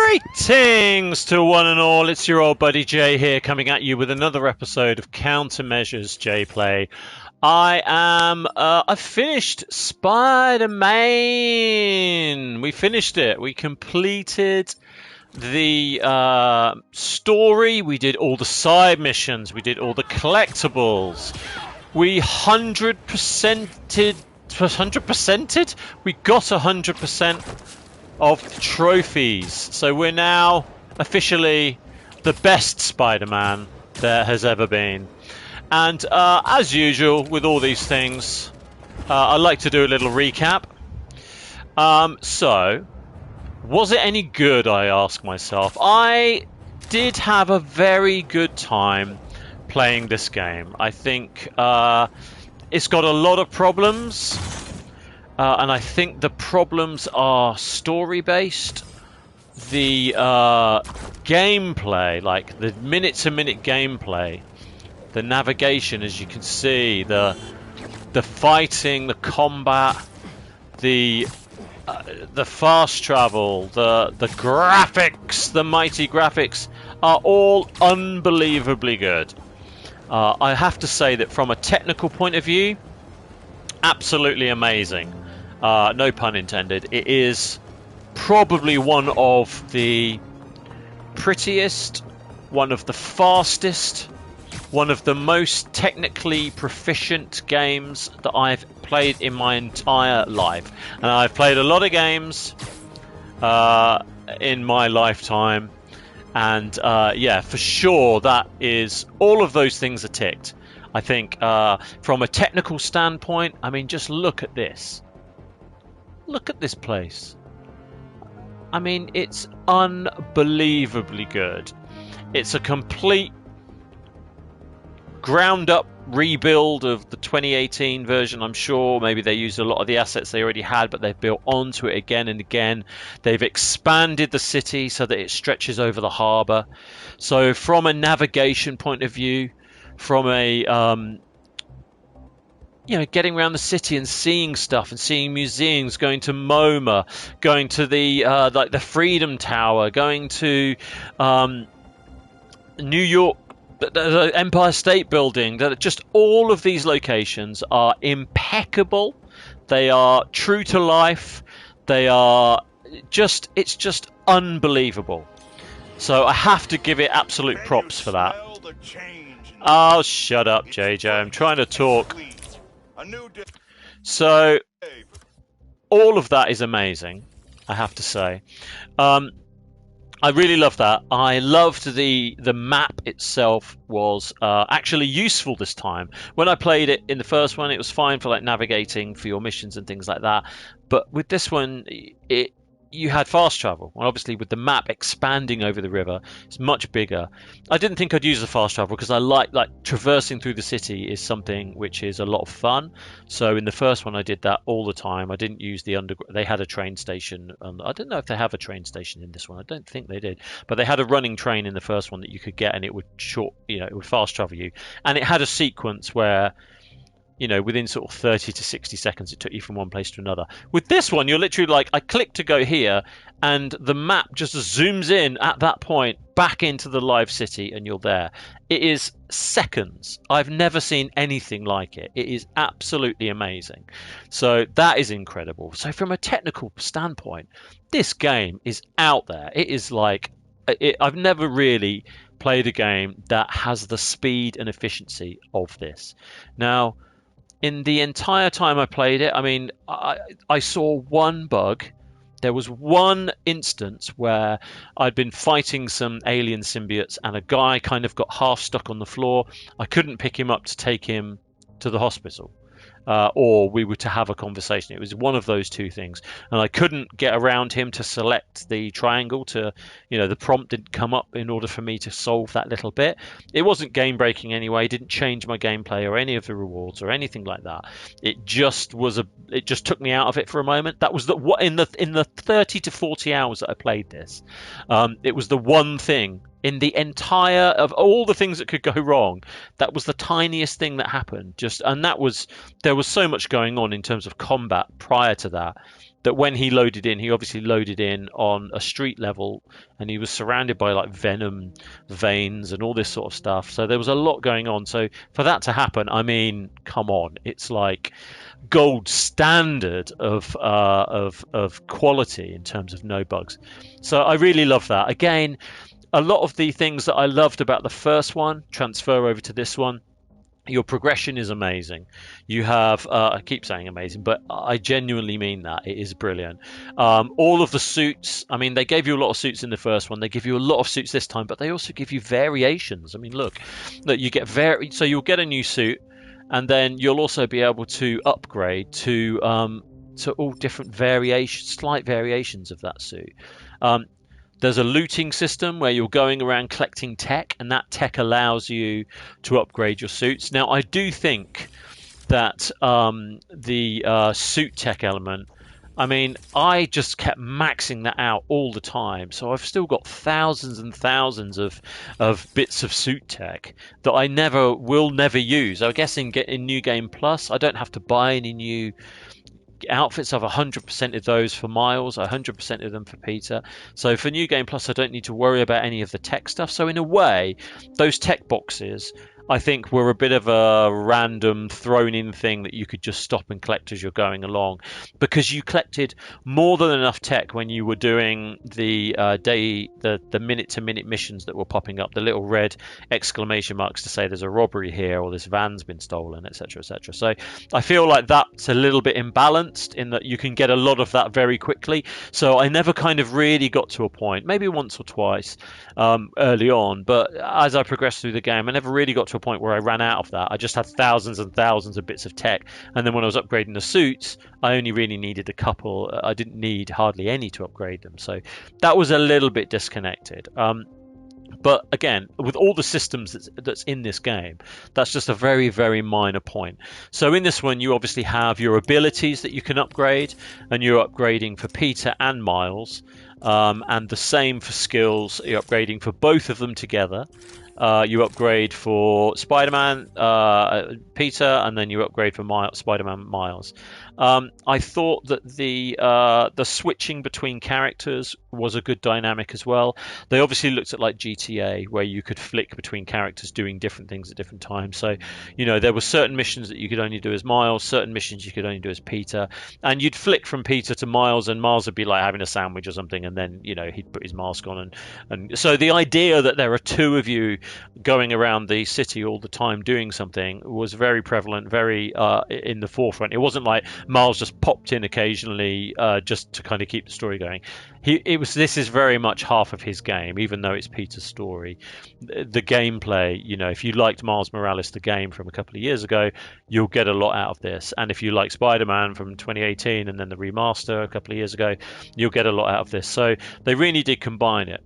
Greetings to one and all. It's your old buddy Jay here, coming at you with another episode of Countermeasures Jay Play. I've finished Spider-Man. We finished it. We completed the story. We did all the side missions. We did all the collectibles. We 100%ed. We got 100% of the trophies. So we're now officially the best Spider-Man there has ever been. And as usual with all these things, I like to do a little recap. So, was it any good, I ask myself. I did have a very good time playing this game. I think it's got a lot of problems. And I think the problems are story-based. The gameplay, like the minute-to-minute gameplay, the navigation, as you can see, the fighting, the combat, the fast travel, the graphics, the mighty graphics are all unbelievably good. I have to say that from a technical point of view, absolutely amazing. No pun intended. It is probably one of the prettiest, one of the fastest, one of the most technically proficient games that I've played in my entire life. And I've played a lot of games in my lifetime. And yeah, for sure, that is all of those things are ticked. I think from a technical standpoint, I mean, just look at this. Look at this place. I mean, it's unbelievably good. It's a complete ground-up rebuild of the 2018 version, I'm sure. Maybe they used a lot of the assets they already had, but they've built onto it again and again. They've expanded the city so that it stretches over the harbour. So from a navigation point of view, from a getting around the city and seeing stuff and seeing museums, going to MoMA, going to the like the Freedom Tower, going to New York, the Empire State Building. That just all of these locations are impeccable. They are true to life. They are just, it's just unbelievable. So I have to give it absolute props for that. Oh, shut up, JJ. I'm trying to talk. So, all of that is amazing, I have to say. I really love that. I loved the map itself was actually useful this time. When I played it in the first one, it was fine for like navigating for your missions and things like that. But with this one, you had fast travel. Well, obviously with the map expanding over the river, it's much bigger. I didn't think I'd use the fast travel because I like traversing through the city is something which is a lot of fun. So in the first one I did that all the time. I didn't use the they had a train station. I don't know if they have a train station in this one. I don't think they did. But they had a running train in the first one that you could get, and it would it would fast travel you. And it had a sequence where within sort of 30 to 60 seconds, it took you from one place to another. With this one, you're literally like, I click to go here, and the map just zooms in at that point back into the live city, and you're there. It is seconds. I've never seen anything like it. It is absolutely amazing. So that is incredible. So from a technical standpoint, this game is out there. It is like, I've never really played a game that has the speed and efficiency of this. Now, in the entire time I played it, I mean, I saw one bug. There was one instance where I'd been fighting some alien symbiotes and a guy kind of got half stuck on the floor. I couldn't pick him up to take him to the hospital. Or we were to have a conversation. It was one of those two things. And I couldn't get around him to select the triangle to, the prompt didn't come up in order for me to solve that little bit. It wasn't game breaking anyway. It didn't change my gameplay or any of the rewards or anything like that. It just took me out of it for a moment. That was in the 30 to 40 hours that I played this. It was the one thing in the entire of all the things that could go wrong, that was the tiniest thing that happened. There was so much going on in terms of combat prior to that that when he loaded in, he obviously loaded in on a street level, and he was surrounded by like venom veins and all this sort of stuff. So there was a lot going on. So for that to happen, I mean, come on, it's like gold standard of quality in terms of no bugs. So I really love that. Again, a lot of the things that I loved about the first one transfer over to this one. Your progression is amazing. You have, I keep saying amazing, but I genuinely mean that. It is brilliant. All of the suits, I mean, they gave you a lot of suits in the first one. They give you a lot of suits this time, but they also give you variations. I mean, look, that you get so you'll get a new suit, and then you'll also be able to upgrade to all different variations, slight variations of that suit. There's a looting system where you're going around collecting tech, and that tech allows you to upgrade your suits. Now, I do think that the suit tech element, I mean, I just kept maxing that out all the time. So I've still got thousands and thousands of bits of suit tech that I will never use. I guess in New Game Plus, I don't have to buy any new outfits. I've 100% of those for Miles, 100% of them for Peter. So for New Game Plus, I don't need to worry about any of the tech stuff. So in a way, those tech boxes, I think, were a bit of a random thrown in thing that you could just stop and collect as you're going along, because you collected more than enough tech when you were doing the minute to minute missions that were popping up, the little red exclamation marks to say there's a robbery here or this van's been stolen, etc., etc. So I feel like that's a little bit imbalanced in that you can get a lot of that very quickly. So I never kind of really got to a point, maybe once or twice early on, but as I progressed through the game, I never really got to a point where I ran out of that. I just had thousands and thousands of bits of tech, and then when I was upgrading the suits, I only really needed a couple. I didn't need hardly any to upgrade them, so that was a little bit disconnected. But again, with all the systems that's in this game, that's just a very, very minor point. So in this one, you obviously have your abilities that you can upgrade, and you're upgrading for Peter and Miles, and the same for skills. You're upgrading for both of them together. You upgrade for Spider-Man, Peter, and then you upgrade for Spider-Man, Miles. I thought that the switching between characters was a good dynamic as well. They obviously looked at like GTA, where you could flick between characters doing different things at different times. So, there were certain missions that you could only do as Miles, certain missions you could only do as Peter, and you'd flick from Peter to Miles, and Miles would be like having a sandwich or something, and then he'd put his mask on, and so the idea that there are two of you going around the city all the time doing something was very prevalent, very in the forefront. It wasn't like Miles just popped in occasionally just to kind of keep the story going. This is very much half of his game, even though it's Peter's story. The gameplay, if you liked Miles Morales, the game from a couple of years ago, you'll get a lot out of this. And if you like Spider-Man from 2018 and then the remaster a couple of years ago, you'll get a lot out of this. So they really did combine it.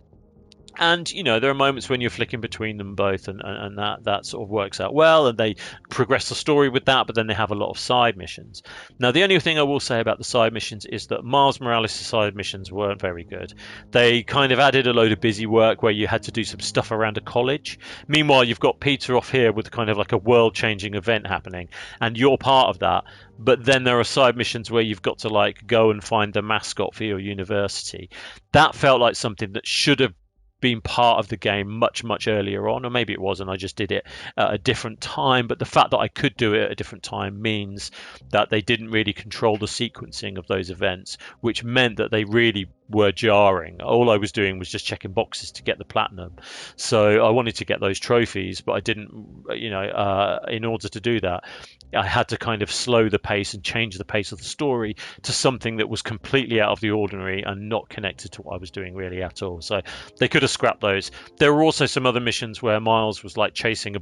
And there are moments when you're flicking between them both, and that sort of works out well, and they progress the story with that. But then they have a lot of side missions. Now, the only thing I will say about the side missions is that Miles Morales' side missions weren't very good. They kind of added a load of busy work where you had to do some stuff around a college. Meanwhile, you've got Peter off here with kind of like a world-changing event happening, and you're part of that. But then there are side missions where you've got to like go and find the mascot for your university. That felt like something that should have been part of the game much, much earlier on, or maybe it wasn't. I just did it at a different time. But the fact that I could do it at a different time means that they didn't really control the sequencing of those events, which meant that they really were jarring. All I was doing was just checking boxes to get the platinum. So I wanted to get those trophies, but I didn't, in order to do that, I had to kind of slow the pace and change the pace of the story to something that was completely out of the ordinary and not connected to what I was doing really at all. So they could have scrapped those. There were also some other missions where Miles was like chasing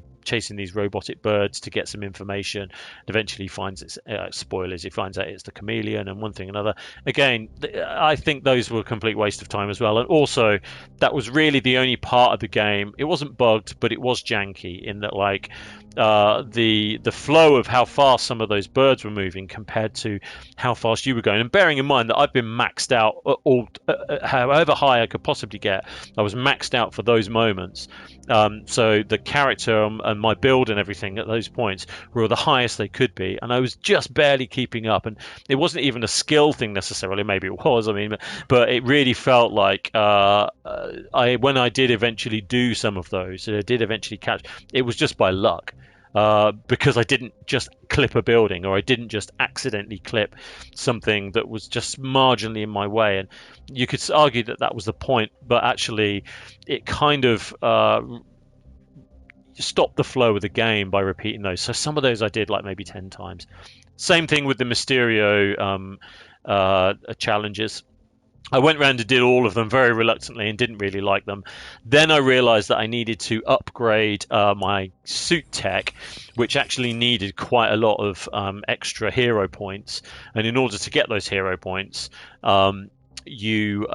these robotic birds to get some information, and eventually he finds it's spoilers. He finds out it's the chameleon and one thing another. Again, I think those were a complete waste of time as well. And also, that was really the only part of the game. It wasn't bugged, but it was janky in that like the flow of how how fast some of those birds were moving compared to how fast you were going. And bearing in mind that I've been maxed out however high I could possibly get, I was maxed out for those moments. So the character and my build and everything at those points were the highest they could be, and I was just barely keeping up. And it wasn't even a skill thing necessarily. Maybe it was. I mean, but it really felt like when I did eventually do some of those, I did eventually catch. It was just by luck. Because I didn't just clip a building, or I didn't just accidentally clip something that was just marginally in my way. And you could argue that that was the point, but actually it kind of stopped the flow of the game by repeating those. So some of those I did like maybe 10 times. Same thing with the Mysterio challenges. I went around and did all of them very reluctantly and didn't really like them. Then I realized that I needed to upgrade my suit tech, which actually needed quite a lot of extra hero points. And in order to get those hero points, you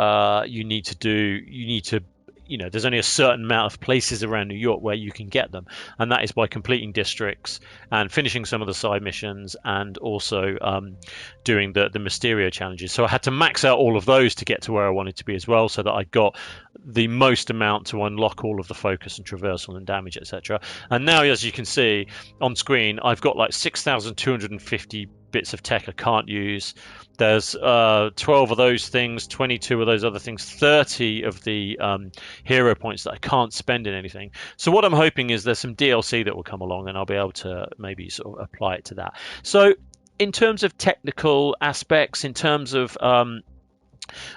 need to there's only a certain amount of places around New York where you can get them, and that is by completing districts and finishing some of the side missions, and also doing the Mysterio challenges. So I had to max out all of those to get to where I wanted to be as well, so that I got the most amount to unlock all of the focus and traversal and damage, etc. And now, as you can see on screen, I've got like 6,250 bits of tech I can't use. There's 12 of those things, 22 of those other things, 30 of the hero points that I can't spend in anything. So what I'm hoping is there's some DLC that will come along, and I'll be able to maybe sort of apply it to that. So in terms of technical aspects, in terms of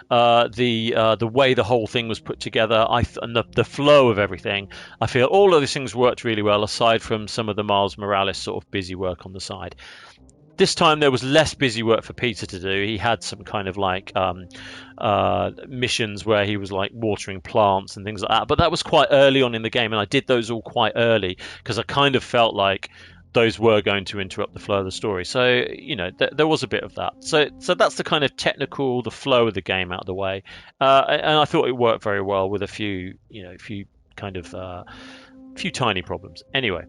the way the whole thing was put together, and the flow of everything, I feel all of these things worked really well, aside from some of the Miles Morales sort of busy work on the side. This time there was less busy work for Peter to do. He had some kind of like missions where he was like watering plants and things like that. But that was quite early on in the game, and I did those all quite early because I kind of felt like those were going to interrupt the flow of the story. So, there was a bit of that. So that's the kind of technical, the flow of the game out of the way. And I thought it worked very well with a few tiny problems. Anyway.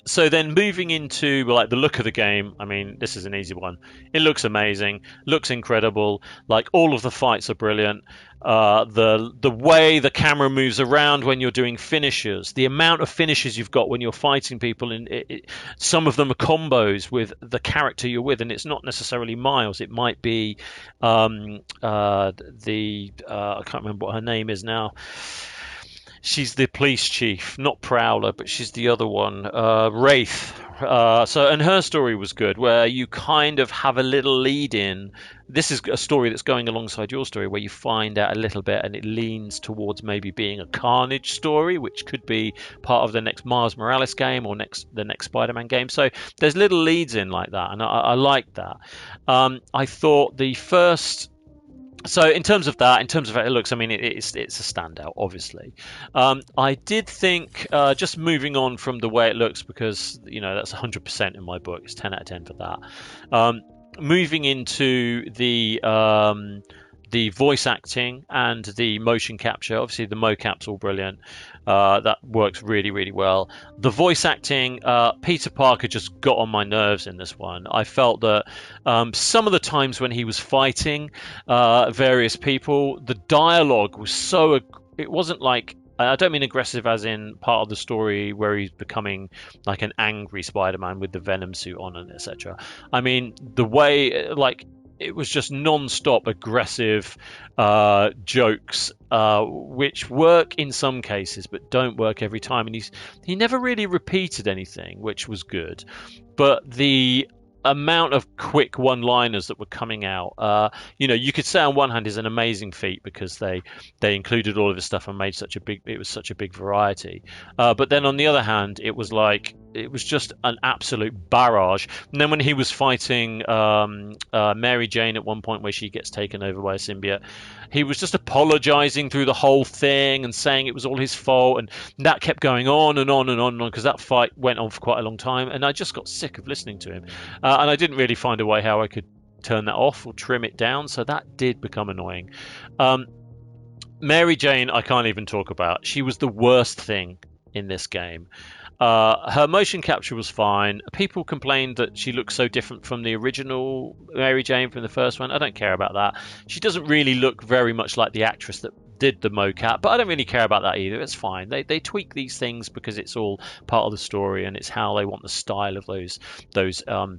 So then moving into like the look of the game, I mean, this is an easy one. It looks amazing, looks incredible. Like all of the fights are brilliant. The way the camera moves around when you're doing finishes, the amount of finishes you've got when you're fighting people, and some of them are combos with the character you're with, and it's not necessarily Miles. It might be I can't remember what her name is now. She's the police chief, not Prowler, but she's the other one, Wraith. And her story was good, where you kind of have a little lead in. This is a story that's going alongside your story, where you find out a little bit, and it leans towards maybe being a Carnage story, which could be part of the next Miles Morales game or the next Spider-Man game. So there's little leads in like that, and I like that. I thought the first. So in terms of how it looks, I mean, it's a standout, obviously. I did think, just moving on from the way it looks, because, that's 100% in my book. It's 10 out of 10 for that. Moving into the voice acting and the motion capture, obviously the mocap's all brilliant. That works really, really well. The voice acting, Peter Parker just got on my nerves in this one. I felt that some of the times when he was fighting various people, the dialogue was it wasn't like, I don't mean aggressive as in part of the story where he's becoming like an angry Spider-Man with the Venom suit on and etc. I mean, the way, like, it was just non-stop aggressive jokes, which work in some cases but don't work every time. And he never really repeated anything, which was good. But the amount of quick one-liners that were coming out, you could say on one hand is an amazing feat, because they included all of this stuff and made such a big variety. But then on the other hand, it was just an absolute barrage. And then when he was fighting Mary Jane at one point, where she gets taken over by a symbiote, he was just apologizing through the whole thing and saying it was all his fault, and that kept going on and on and on and on, because that fight went on for quite a long time, and I just got sick of listening to him. And I didn't really find a way how I could turn that off or trim it down, so that did become annoying. Mary Jane, I can't even talk about. She was the worst thing in this game. Her motion capture was fine. People complained that she looked so different from the original Mary Jane from the first one. I don't care about that. She doesn't really look very much like the actress that did the mocap, but I don't really care about that either. It's fine. They tweak these things because it's all part of the story and it's how they want the style of those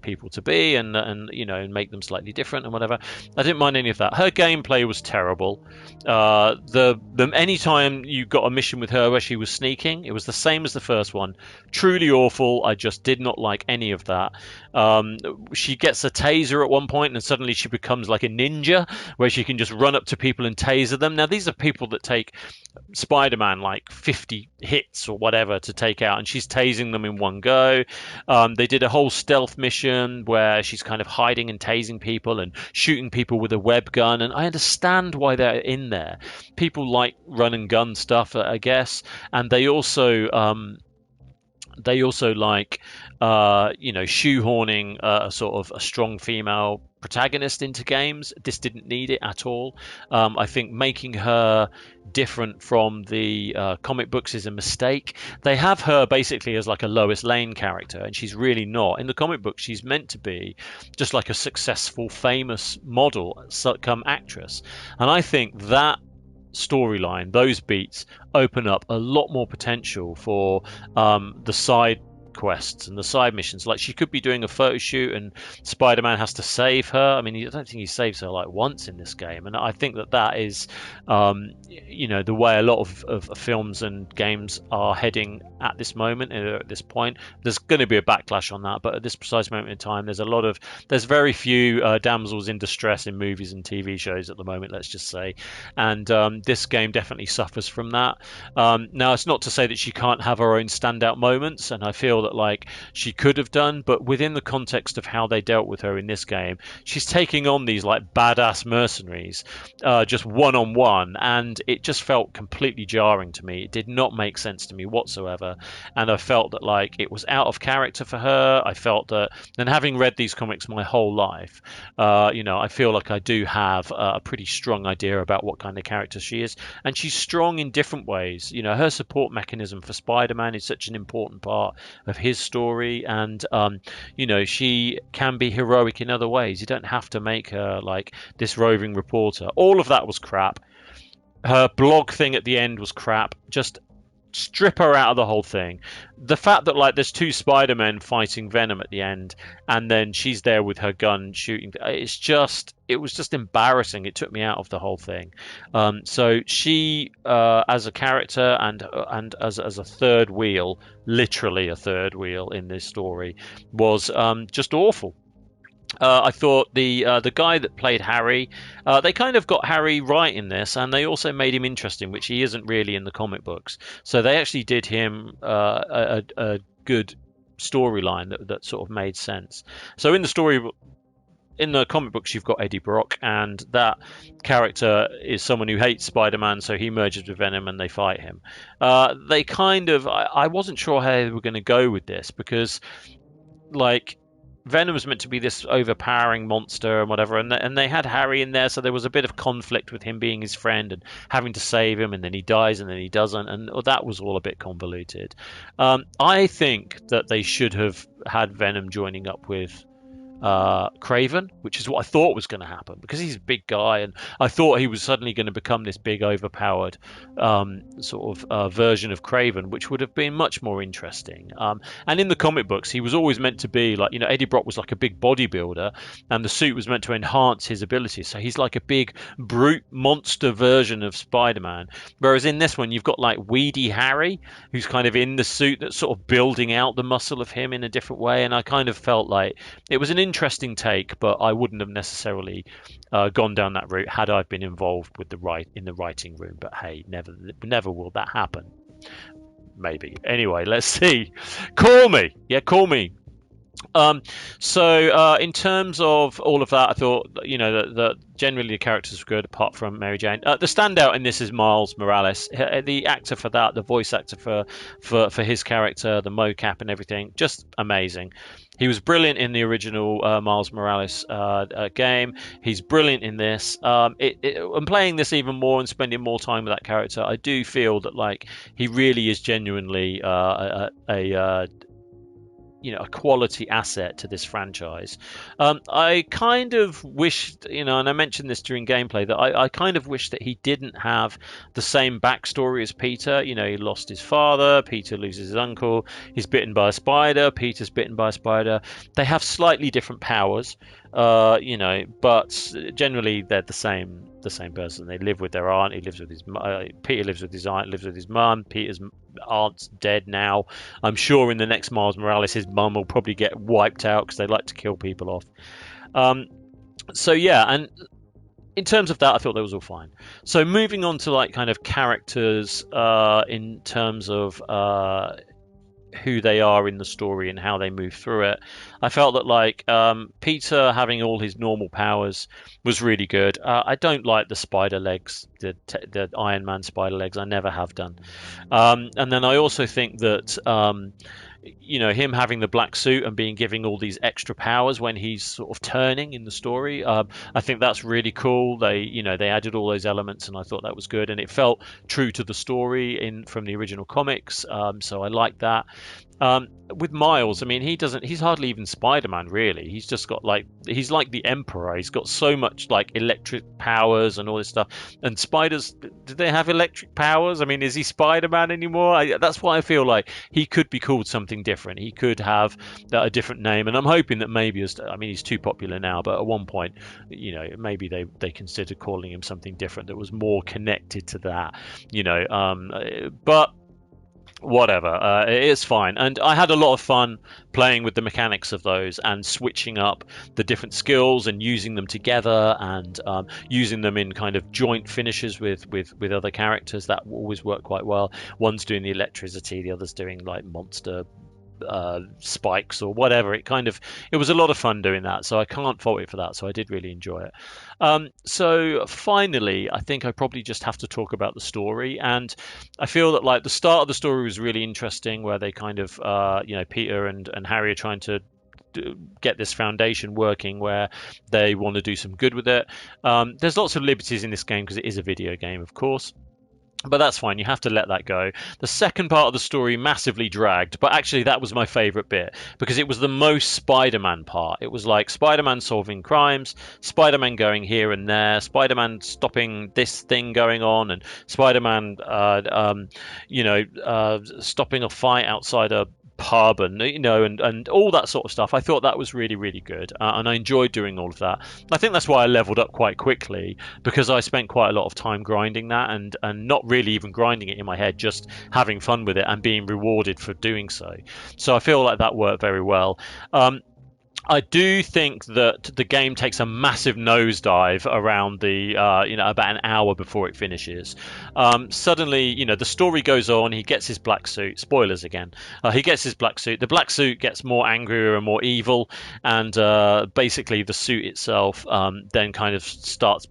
people to be, and and make them slightly different and whatever. I didn't mind any of that. Her gameplay was terrible. The anytime you got a mission with her where she was sneaking, it was the same as the first one. Truly awful. I just did not like any of that. She gets a taser at one point and suddenly she becomes like a ninja where she can just run up to people and taser them. Now these are people that take Spider-Man like 50 hits or whatever to take out, and she's tasing them in one go. They did a whole stealth mission where she's kind of hiding and tasing people and shooting people with a web gun, and I understand why they're in there. People like run and gun stuff, I guess, and they also like shoehorning a sort of a strong female protagonist into games. This didn't need it at all. I think making her different from the comic books is a mistake. They have her basically as like a Lois Lane character, and she's really not. In the comic book, she's meant to be just like a successful, famous model, come actress. And I think that storyline, those beats, open up a lot more potential for the side quests and the side missions. Like she could be doing a photo shoot and Spider-Man has to save her. I mean, I don't think he saves her like once in this game, and I think that is the way a lot of films and games are heading at this moment, at this point. There's going to be a backlash on that, but at this precise moment in time, there's very few damsels in distress in movies and TV shows at the moment, let's just say, and this game definitely suffers from that. Now it's not to say that she can't have her own standout moments, and I feel that like she could have done, but within the context of how they dealt with her in this game, she's taking on these like badass mercenaries just one-on-one, and it just felt completely jarring to me. It did not make sense to me whatsoever, and I felt that like it was out of character for her. I felt that, and having read these comics my whole life, I feel like I do have a pretty strong idea about what kind of character she is, and she's strong in different ways. Her support mechanism for Spider-Man is such an important part of his story, and she can be heroic in other ways. You don't have to make her like this roving reporter. All of that was crap. Her blog thing at the end was crap. Just strip her out of the whole thing. The fact that like there's two Spider-Men fighting Venom at the end, and then she's there with her gun shooting, it was just embarrassing. It took me out of the whole thing. So she, as a character and as a third wheel, literally a third wheel in this story, was just awful. I thought the guy that played Harry, they kind of got Harry right in this, and they also made him interesting, which he isn't really in the comic books. So they actually did him a good storyline that sort of made sense. So in the comic books, you've got Eddie Brock, and that character is someone who hates Spider-Man, so he merges with Venom and they fight him. I wasn't sure how they were going to go with this, because like Venom was meant to be this overpowering monster and whatever, and they had Harry in there, so there was a bit of conflict with him being his friend and having to save him, and then he dies and then he doesn't, and that was all a bit convoluted. I think that they should have had Venom joining up with Craven, which is what I thought was going to happen, because he's a big guy, and I thought he was suddenly going to become this big overpowered version of Craven, which would have been much more interesting. And in the comic books, he was always meant to be like, Eddie Brock was like a big bodybuilder, and the suit was meant to enhance his abilities, so he's like a big brute monster version of Spider-Man, whereas in this one you've got like weedy Harry, who's kind of in the suit that's sort of building out the muscle of him in a different way, and I kind of felt like it was an interesting take, but I wouldn't have necessarily gone down that route had I been involved with in the writing room. But hey, never will that happen. Maybe. Anyway, let's see. Call me. Yeah, call me. So in terms of all of that, I thought that generally the characters were good, apart from Mary Jane. The standout in this is Miles Morales. The actor for that, the voice actor for his character, the mocap and everything, just amazing. He was brilliant in the original Miles Morales game. He's brilliant in this. I'm playing this even more and spending more time with that character. I do feel that like he really is genuinely a quality asset to this franchise. I kind of wished, and I mentioned this during gameplay, that I kind of wish that he didn't have the same backstory as Peter. He lost his father, Peter loses his uncle, he's bitten by a spider, Peter's bitten by a spider. They have slightly different powers, but generally they're the same person. They live with their aunt. He lives with his Peter lives with his aunt, lives with his mum. Peter's aunt's dead now. I'm sure in the next Miles Morales, his mum will probably get wiped out because they like to kill people off. So yeah, and in terms of that, I thought that was all fine. So moving on to like kind of characters in terms of who they are in the story and how they move through it. I felt that like Peter having all his normal powers was really good. I don't like the spider legs, the Iron Man spider legs. I never have done. And then I also think that him having the black suit and giving all these extra powers when he's sort of turning in the story, I think that's really cool. They added all those elements, and I thought that was good, and it felt true to the story from the original comics. So I like that. With Miles, I mean, he's hardly even Spider-Man, really. He's just got he's like the Emperor. He's got so much like electric powers and all this stuff. And spiders, do they have electric powers? I mean, is he Spider-Man anymore? That's why I feel like he could be called something different. He could have a different name, and I'm hoping that maybe, he's too popular now, but at one point, maybe they considered calling him something different that was more connected to that, but whatever, it's fine. And I had a lot of fun playing with the mechanics of those and switching up the different skills and using them together, and using them in kind of joint finishes with other characters. That always worked quite well. One's doing the electricity, the other's doing like monster spikes or whatever. It was a lot of fun doing that, so I can't fault it for that. So I did really enjoy it. So finally, I think I probably just have to talk about the story, and I feel that like the start of the story was really interesting, where they kind of Peter and Harry are trying to get this foundation working, where they want to do some good with it. There's lots of liberties in this game because it is a video game, of course. But that's fine. You have to let that go. The second part of the story massively dragged, but actually that was my favourite bit, because it was the most Spider-Man part. It was like Spider-Man solving crimes, Spider-Man going here and there, Spider-Man stopping this thing going on, and Spider-Man, stopping a fight outside a pub, and and all that sort of stuff. I thought that was really, really good, and I enjoyed doing all of that. I think that's why I leveled up quite quickly, because I spent quite a lot of time grinding that, and not really even grinding it in my head, just having fun with it and being rewarded for doing so. So I feel like that worked very well. I do think that the game takes a massive nosedive around about an hour before it finishes. Suddenly, the story goes on. He gets his black suit. Spoilers again. He gets his black suit. The black suit gets more angrier and more evil, and basically the suit itself then kind of starts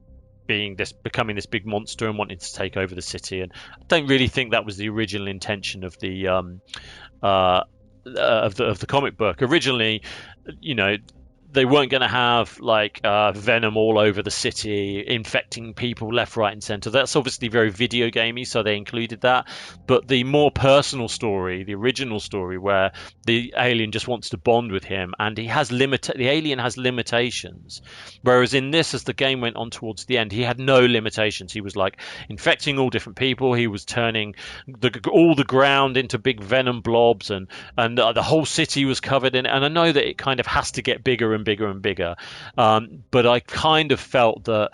becoming this big monster and wanting to take over the city. And I don't really think that was the original intention of the comic book. Originally, they weren't going to have like venom all over the city, infecting people left, right, and center. That's obviously very video gamey, so they included that. But the more personal story, the original story, where the alien just wants to bond with him, and the alien has limitations. Whereas in this, as the game went on towards the end, he had no limitations. He was like infecting all different people. He was turning all the ground into big venom blobs, and the whole city was covered in it. And I know that it kind of has to get bigger and bigger and bigger, but I kind of felt that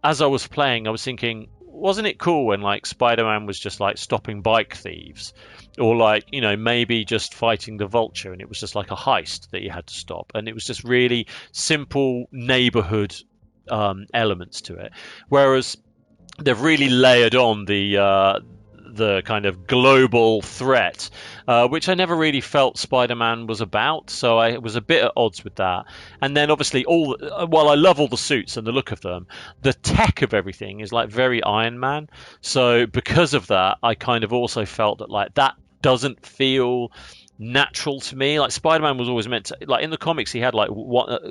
as I was playing, I was thinking, wasn't it cool when like Spider-Man was just like stopping bike thieves, or like maybe just fighting the Vulture, and it was just like a heist that you had to stop, and it was just really simple neighborhood elements to it. Whereas they've really layered on the kind of global threat, which I never really felt Spider-Man was about, so I was a bit at odds with that. And then obviously while I love all the suits and the look of them, the tech of everything is like very Iron Man. So because of that, I kind of also felt that like that doesn't feel natural to me. Like Spider-Man was always meant to, like in the comics, he had like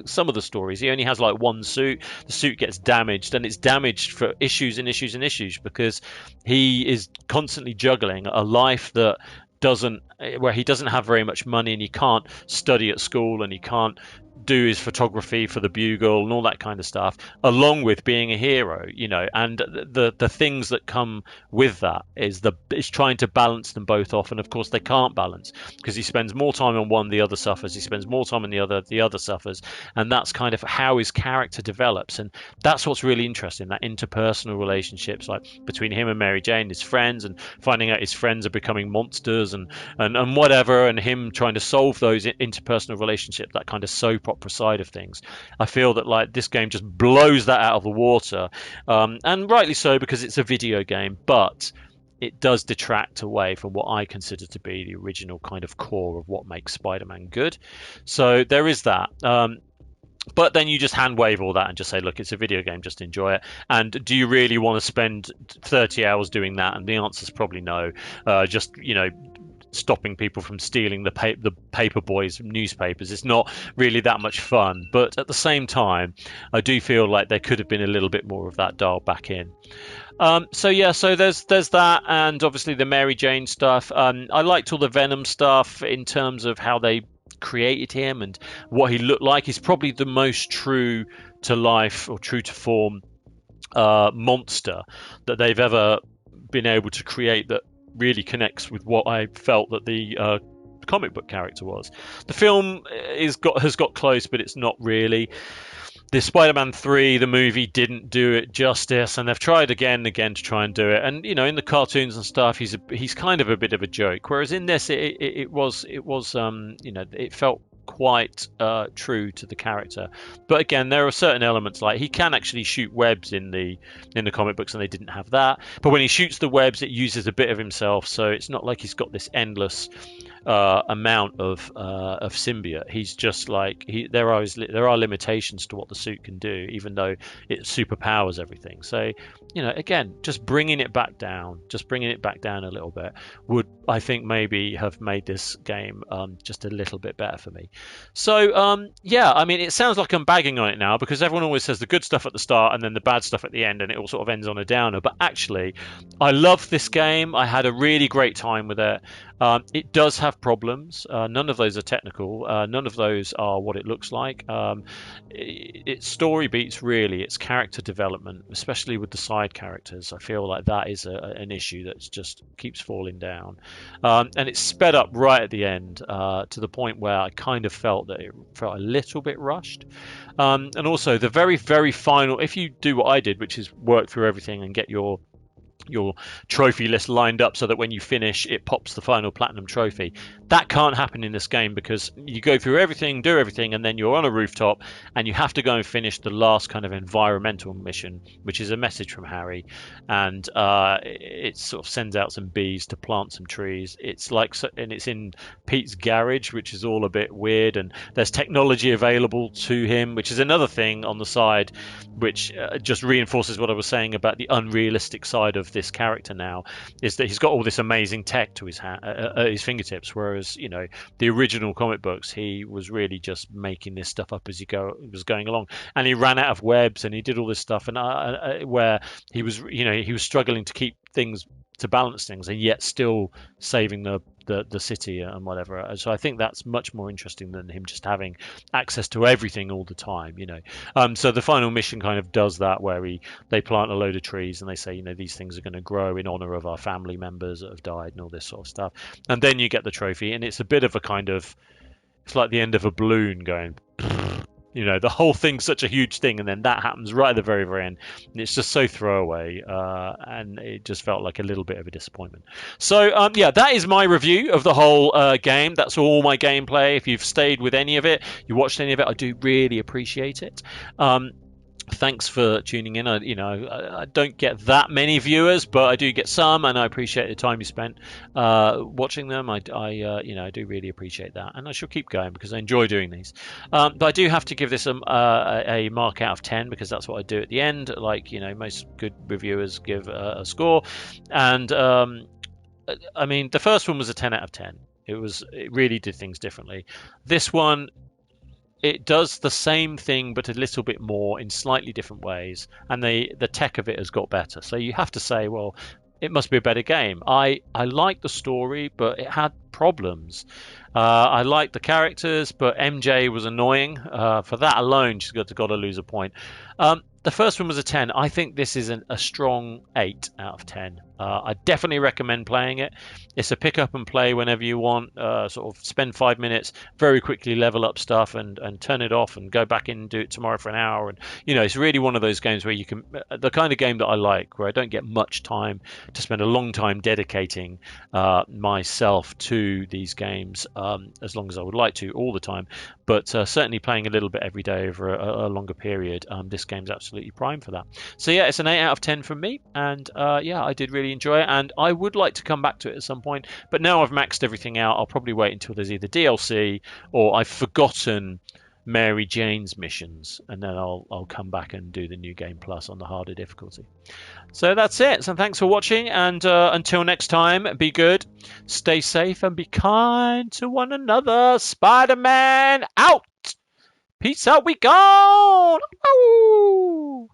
some of the stories. He only has like one suit. The suit gets damaged, and it's damaged for issues and issues and issues because he is constantly juggling a life that doesn't where he doesn't have very much money, and he can't study at school, and he can't do his photography for the Bugle and all that kind of stuff, along with being a hero, you know. And the things that come with that is trying to balance them both off, and of course they can't balance because he spends more time on one, the other suffers. He spends more time on the other suffers, and that's kind of how his character develops. And that's what's really interesting, that interpersonal relationships, like between him and Mary Jane, his friends, and finding out his friends are becoming monsters and whatever, and him trying to solve those interpersonal relationships, that kind of soap opera side of things. I feel that like this game just blows that out of the water, and rightly so, because it's a video game, but it does detract away from what I consider to be the original kind of core of what makes Spider-Man good. So there is that. But then you just hand wave all that and just say, look, it's a video game, just enjoy it. And do you really want to spend 30 hours doing that? And the answer is probably no. Just, you know, stopping people from stealing the paper boys newspapers. It's not really that much fun. But at the same time, I do feel like there could have been a little bit more of that dialed back in. So there's that, and obviously the Mary Jane stuff. I liked all the Venom stuff in terms of how they created him and what he looked like. He's probably the most true to life or true to form monster that they've ever been able to create, that really connects with what I felt that the comic book character was. The film has got close, but it's not really. The Spider-Man 3, the movie, didn't do it justice, and they've tried again and again to try and do it. And you know, in the cartoons and stuff, he's kind of a bit of a joke. Whereas in this, it was you know, it felt quite true to the character. But again, there are certain elements, like he can actually shoot webs in the comic books, and they didn't have that. But when he shoots the webs, it uses a bit of himself, so it's not like he's got this endless amount of symbiote. He's just like there are limitations to what the suit can do, even though it superpowers everything. So, you know, again, just bringing it back down a little bit would, I think, maybe have made this game just a little bit better for me. So yeah, I mean, it sounds like I'm bagging on it now, because everyone always says the good stuff at the start and then the bad stuff at the end, and it all sort of ends on a downer. But actually, I love this game. I had a really great time with it. It does have problems. None of those are technical. None of those are what it looks like. Its story beats, really. Its character development, especially with the side characters, I feel like that is an issue that just keeps falling down. And it's sped up right at the end, to the point where I kind of felt that it felt a little bit rushed. And also the very, very final, if you do what I did, which is work through everything and get your trophy list lined up so that when you finish it pops the final platinum trophy, that can't happen in this game, because you go through everything, do everything, and then you're on a rooftop and you have to go and finish the last kind of environmental mission, which is a message from Harry, and it sort of sends out some bees to plant some trees. It's like, and it's in Pete's garage, which is all a bit weird, and there's technology available to him, which is another thing on the side which just reinforces what I was saying about the unrealistic side of this character now, is that he's got all this amazing tech to his his fingertips, whereas, you know, the original comic books, he was really just making this stuff up as he was going along, and he ran out of webs and he did all this stuff, and where he was, you know, he was struggling to keep things, to balance things, and yet still saving the city and whatever. So I think that's much more interesting than him just having access to everything all the time, you know. So the final mission kind of does that, where they plant a load of trees and they say, you know, these things are going to grow in honor of our family members that have died and all this sort of stuff. And then you get the trophy, and it's a bit of a kind of, it's like the end of a balloon going, you know, the whole thing's such a huge thing, and then that happens right at the very, very end. And it's just so throwaway, and it just felt like a little bit of a disappointment. So, yeah, that is my review of the whole game. That's all my gameplay. If you've stayed with any of it, you watched any of it, I do really appreciate it. Thanks for tuning in. I don't get that many viewers, but I do get some, and I appreciate the time you spent watching them. I do really appreciate that, and I shall keep going because I enjoy doing these. But I do have to give this a mark out of 10, because that's what I do at the end. Like, you know, most good reviewers give a score, and I mean, the first one was a 10 out of 10. It really did things differently. This one, it does the same thing but a little bit more in slightly different ways, and the tech of it has got better. So you have to say, well, it must be a better game. I liked the story, but it had problems. I liked the characters, but MJ was annoying. For that alone, she's got to lose a point. The first one was a 10. I think this is a strong 8 out of 10. I definitely recommend playing it. It's a pick up and play whenever you want. Sort of spend 5 minutes, very quickly level up stuff, and turn it off and go back in and do it tomorrow for an hour. And it's really one of those games where you can, the kind of game that I like, where I don't get much time to spend a long time dedicating myself to these games, as long as I would like to all the time. But certainly playing a little bit every day over a longer period, this game's absolutely prime for that. So yeah, it's an 8 out of 10 from me, and yeah, I did really enjoy it, and I would like to come back to it at some point, but now I've maxed everything out. I'll probably wait until there's either DLC or I've forgotten Mary Jane's missions, and then I'll come back and do the new game plus on the harder difficulty. So that's it. So thanks for watching, and until next time, be good, stay safe, and be kind to one another. Spider-Man out. Peace out. We gone. Ow!